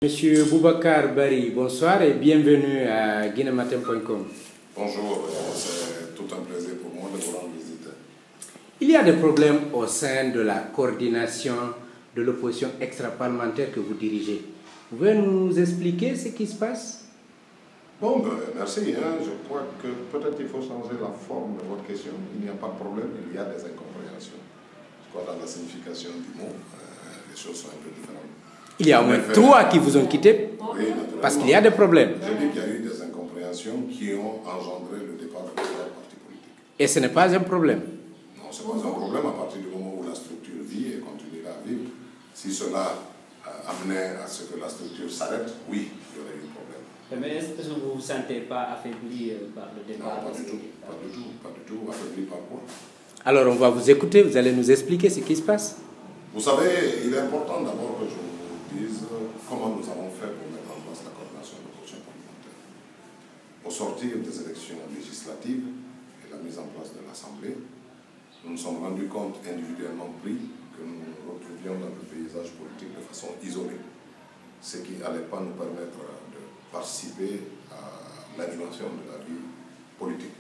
Monsieur Boubacar Bari, bonsoir et bienvenue à guinématin.com. Bonjour, c'est tout un plaisir pour moi de vous rendre visite. Il y a des problèmes au sein de la coordination de l'opposition extra-parlementaire que vous dirigez. Vous pouvez nous expliquer ce qui se passe? Bon, merci. Je crois que peut-être il faut changer la forme de votre question. Il n'y a pas de problème, il y a des incompréhensions. Je crois que dans la signification du mot, les choses sont un peu différentes. Il y a au moins trois qui vous ont quitté parce qu'il y a des problèmes. Je dis qu'il y a eu des incompréhensions qui ont engendré le départ de plusieurs partis politiques. Et ce n'est pas un problème? Non, ce n'est pas un problème à partir du moment où la structure vit et continuera à vivre. Si cela amenait à ce que la structure s'arrête, oui, il y aurait eu un problème. Mais est-ce que vous ne vous sentez pas affaibli par le départ? Non, pas du tout, pas du tout. Affaibli par quoi? Alors on va vous écouter, vous allez nous expliquer ce qui se passe. Vous savez, il est important d'abord que je vous dise comment nous avons fait pour mettre en place la coordination de l'opposition parlementaire. Au sortir des élections législatives et la mise en place de l'Assemblée, nous nous sommes rendus compte individuellement pris que nous nous retrouvions dans le paysage politique de façon isolée, ce qui n'allait pas nous permettre de participer à l'animation de la vie politique.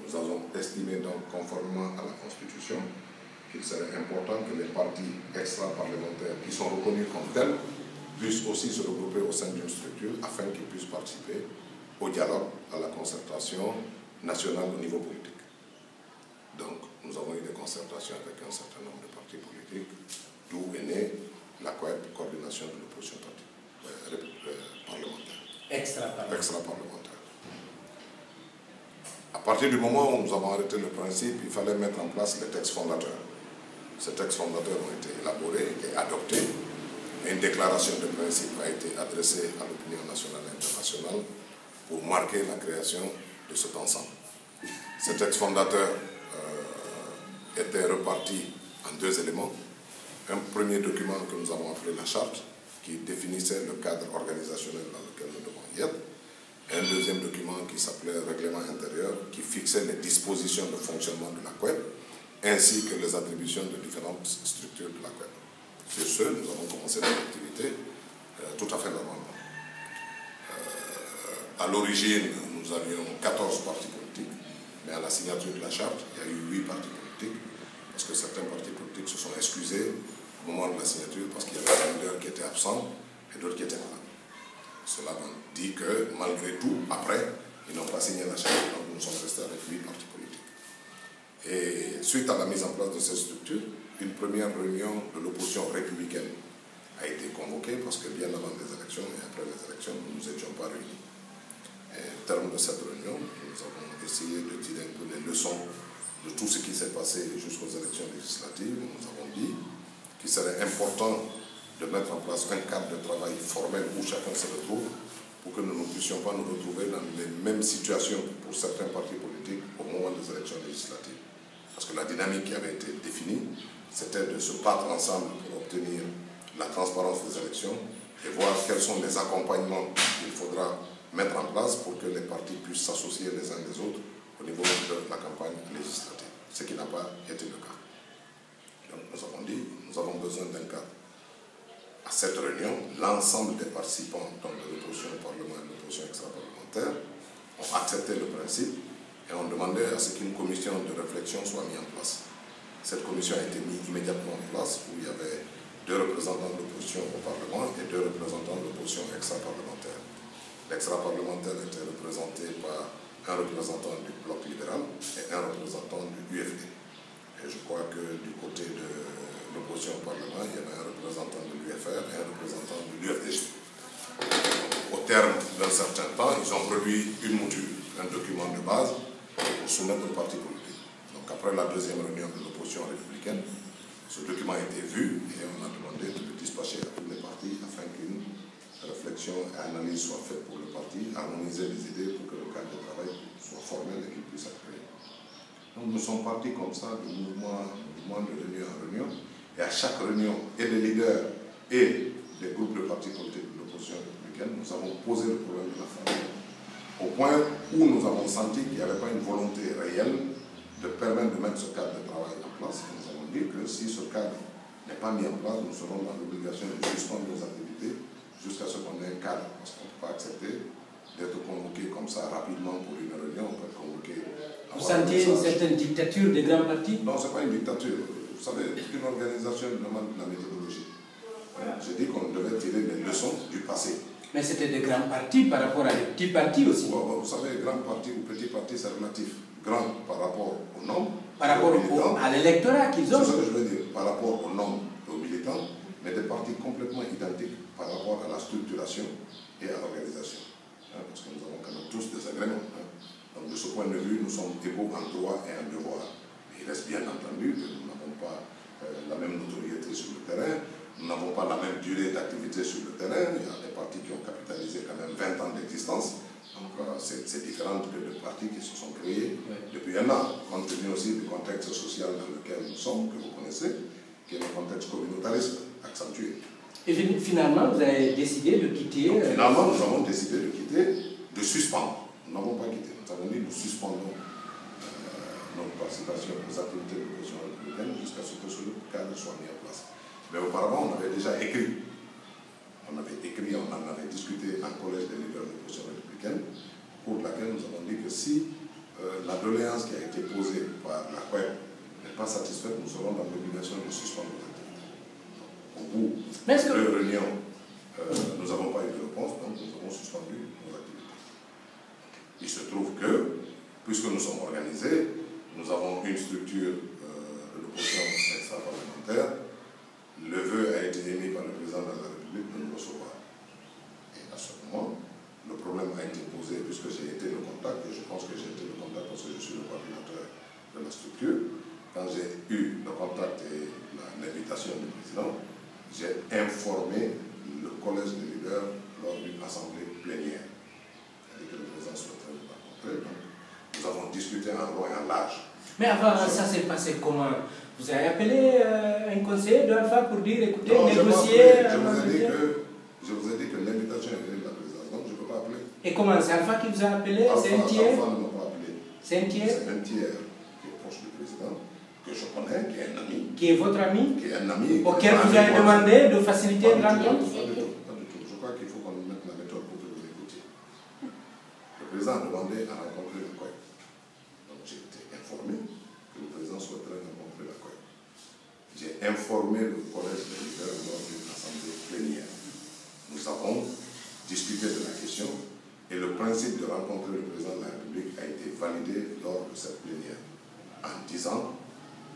Nous avons estimé donc, conformément à la Constitution, qu'il serait important que les partis extra-parlementaires qui sont reconnus comme tels puissent aussi se regrouper au sein d'une structure afin qu'ils puissent participer au dialogue, à la concertation nationale au niveau politique. Donc, nous avons eu des concertations avec un certain nombre de partis politiques, d'où est née la coordination de l'opposition parlementaire. Extra-parlementaire. À partir du moment où nous avons arrêté le principe, il fallait mettre en place les textes fondateurs. Ces textes fondateurs ont été élaborés et adoptés. Une déclaration de principe a été adressée à l'opinion nationale et internationale pour marquer la création de cet ensemble. Ces textes fondateurs étaient repartis en deux éléments. Un premier document que nous avons appelé la charte, qui définissait le cadre organisationnel dans lequel nous devons y être. Un deuxième document qui s'appelait règlement intérieur, qui fixait les dispositions de fonctionnement de la COEP, ainsi que les attributions de différentes structures de la COEP. Sur ce, nous avons commencé notre activité tout à fait normalement. À l'origine, nous avions 14 partis politiques, mais à la signature de la charte, il y a eu 8 partis politiques, parce que certains partis politiques se sont excusés au moment de la signature, parce qu'il y avait un leader qui était absent et d'autres qui étaient malades. Cela m'a dit que, malgré tout, après, ils n'ont pas signé la charte, donc nous sommes restés avec 8 partis politiques. Et suite à la mise en place de cette structure, une première réunion de l'opposition républicaine a été convoquée parce que bien avant les élections et après les élections, nous ne nous étions pas réunis. Et au terme de cette réunion, nous avons essayé de tirer un peu les leçons de tout ce qui s'est passé jusqu'aux élections législatives. Nous avons dit qu'il serait important de mettre en place un cadre de travail formel où chacun se retrouve pour que nous ne puissions pas nous retrouver dans les mêmes situations pour certains partis politiques au moment des élections législatives. Parce que la dynamique qui avait été définie, c'était de se battre ensemble pour obtenir la transparence des élections et voir quels sont les accompagnements qu'il faudra mettre en place pour que les partis puissent s'associer les uns les autres au niveau de la campagne législative, ce qui n'a pas été le cas. Donc nous avons dit, nous avons besoin d'un cadre. À cette réunion, l'ensemble des participants donc de l'opposition au Parlement et de l'opposition extra-parlementaire ont accepté le principe et ont demandé à ce qu'une commission de réflexion soit mise en place. Cette commission a été mise immédiatement en place où il y avait 2 représentants de l'opposition au Parlement et 2 représentants de l'opposition extra-parlementaire. L'extra-parlementaire était représenté par un représentant du bloc libéral et un représentant du UFD. Et je crois que du côté de l'opposition au Parlement, il y avait un représentant de l'UFR et un représentant de l'UFDG. Au terme d'un certain temps, ils ont produit une mouture, un document de base pour soumettre au parti politique. Donc après la deuxième réunion de l'opposition républicaine, ce document a été vu et on a demandé de le dispatcher à tous les partis afin qu'une réflexion et analyse soit faite pour le parti, harmoniser les idées pour que le cadre de travail soit formel et qu'il puisse être créé. Donc nous sommes partis comme ça de mouvement de réunion en réunion et à chaque réunion et des leaders et des groupes de partis politiques de l'opposition républicaine, nous avons posé le problème de la famille. Au point où nous avons senti qu'il n'y avait pas une volonté réelle de permettre de mettre ce cadre de travail en place. Et nous avons dit que si ce cadre n'est pas mis en place, nous serons dans l'obligation de suspendre nos activités sentiez une certaine dictature des grands partis? Non, ce n'est pas une dictature. Vous savez, une organisation demande la méthodologie. J'ai dit qu'on devait tirer les leçons du passé. Mais c'était des grands partis par rapport à des petits partis aussi. Vous savez, grand parti ou petit parti, c'est relatif. Grand par rapport au nombre. Par rapport à l'électorat qu'ils ont. C'est ce que je veux dire, par rapport au nombre et aux militants, mais des partis complètement identiques par rapport à la structuration et à l'organisation. Parce que nous avons quand même tous des agréments. Donc de ce point de vue, nous sommes égaux en droit et en devoir. Mais il reste bien entendu que nous n'avons pas la même notoriété sur le terrain, nous n'avons pas la même durée d'activité sur le terrain. Il y a des partis qui ont capitalisé quand même 20 ans d'existence. Donc c'est différent que les partis qui se sont créés depuis un an, compte tenu aussi du contexte social dans lequel nous sommes, que vous connaissez, qui est le contexte communautariste accentué. Et finalement, vous avez décidé de quitter... Donc, finalement, nous avons décidé de quitter, de suspendre. Nous n'avons pas quitté. Nous avons dit nous suspendons notre participation aux activités de l'opposition républicaine jusqu'à ce que ce cadre soit mis en place. Mais auparavant, on avait déjà écrit. On avait écrit, on en avait discuté en collège des leaders de l'opposition républicaine, pour laquelle nous avons dit que si la doléance qui a été posée par la COEP n'est pas satisfaite, nous serons dans l'obligation de suspendre nos activités. Au bout de deux réunions, nous n'avons pas eu de réponse, donc nous avons suspendu nos activités. Il se trouve que, puisque nous sommes organisés, nous avons une structure de l'opposition extra-parlementaire. Le vœu a été émis par le président de la République de nous recevoir. Et à ce moment, le problème a été posé puisque j'ai été le contact, et je pense que j'ai été le contact parce que je suis le coordinateur de la structure. Quand j'ai eu le contact et l'invitation du président, j'ai informé le collège des leaders lors d'une assemblée plénière. C'est-à-dire que le président souhaiterait nous rencontrer. Donc, nous avons discuté en long et en large. Mais avant, ça s'est passé comment? Vous avez appelé un conseiller d'Alpha pour dire, écoutez, non, négocier... Je vous ai dit que l'invitation est venue de la présidence, donc je ne peux pas appeler. Et comment? C'est Alpha qui vous a appelé? C'est un tiers? Alpha ne m'a pas appelé. C'est un tiers? C'est un tiers qui est proche du président, que je connais, qui est un ami. Qui est votre ami? Qui est un ami. Auquel vous avez demandé de faciliter une rencontre? Pas du tout, pas du tout. Je crois qu'il faut qu'on mette la méthode pour que vous écoutiez. Le président a demandé à rencontrer le COEP. Donc j'ai été informé que le président souhaiterait rencontrer la COEP. J'ai informé le collège des leaders lors d'une assemblée plénière. Nous avons discuté de la question et le principe de rencontrer le président de la République a été validé lors de cette plénière en disant,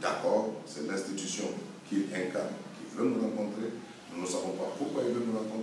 d'accord, c'est l'institution qu'il incarne qui veut nous rencontrer, nous ne savons pas pourquoi il veut nous rencontrer.